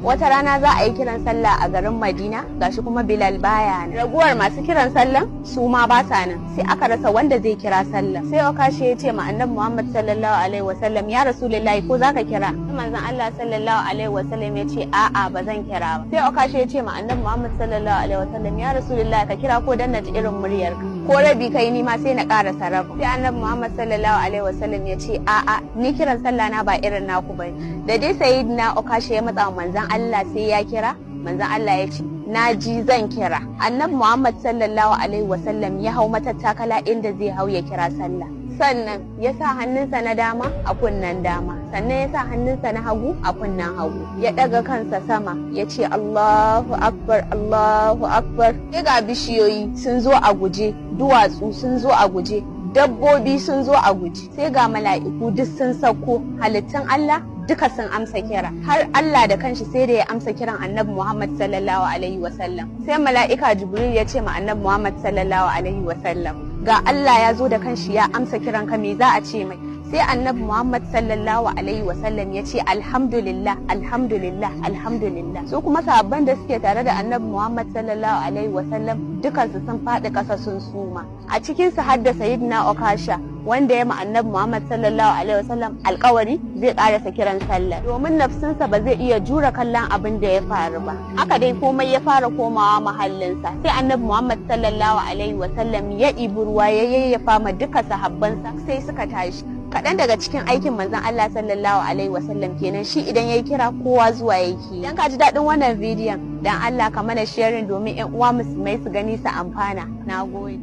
wata rana za a yi kiran sallah a garin Madina gashi kuma Bilal baya nan. Raguwar masu kiran sallan su ma ba sa nan, sai aka rasa wanda zai kira sallah. Sai Okasha ya ce ma Annabi Muhammad sallallahu alaihi wasallam, ya Rasulullahi ko zaka kira? Manzon Allah sallallahu alaihi wasallam ya ce a'a ba zan kira ba. Sai Okasha ya ce ma Annabi Muhammad sallallahu alaihi wasallam, ya Rasulullahi ka kira ko dan na ji irin muryarka, ko rabi kai ni ma sai na ƙara sarrafa. Sai Annabi Muhammad sallallahu alaihi wasallam ya ce a'a ni kiran sallah na ba irin naku bane. Da dai sayyidina Okasha ya matsa manzon Allah sai ya kira, manzon Allah ya ce na ji zan kira. Annabi Muhammad sallallahu alaihi wasallam ya hau matattakala inda zai hau ya kira sallah, sannan ya sa hannunsa na dama a kunnen dama, sannan ya sa hannunsa na hagu a kunnen hagu, ya daga kansa sama ya ce Allahu akbar, Allahu akbar. Sai ga bishiyoyi sun zo a guje, duwatsu sun zo a guje, dabbobi sun zo a guje, sai ga mala'iku duk sun sauko, halittun Allah duka sun amsa kira, har Allah da kanshi sai da ya amsa kiran Annabi Muhammad sallallahu alaihi wasallam. Sai mala'ika Jibril ya ce ma Annabi Muhammad sallallahu alaihi wasallam, ga Allah ya zo da kanshi ya amsa kiran ka, me za a ce mai? Sai Annabi Muhammad sallallahu alaihi wasallam ya ce alhamdulillah, alhamdulillah, alhamdulillah. Su kuma sahabban da suke tare da Annabi Muhammad sallallahu alaihi wasallam dukansu sun faɗi ƙasa sun suma. A cikin su har da Sayyidina Okasha wanda ya ma Annabi Muhammad sallallahu alaihi wasallam alƙawari zai ƙarasa kiran sallah, domin nafsinsa ba zai iya jura kallon abin da ya faru ba. Haka dai komai ya fara komawa mahallinsa. Sai Annabi Muhammad sallallahu alaihi wasallam ya ɗibi ruwa ya yayyafa ma duka sahabbansa sai suka tashi. Kaɗan daga cikin aikin manzon Allah sallallahu alaihi wasallam kenan, shi idan yayi kira kowa zuwa yake. Idan ka ji daɗin wannan bidiyon dan Allah ka mana sharing domin 'yan uwa musulmai su gani su amfana. Nagode.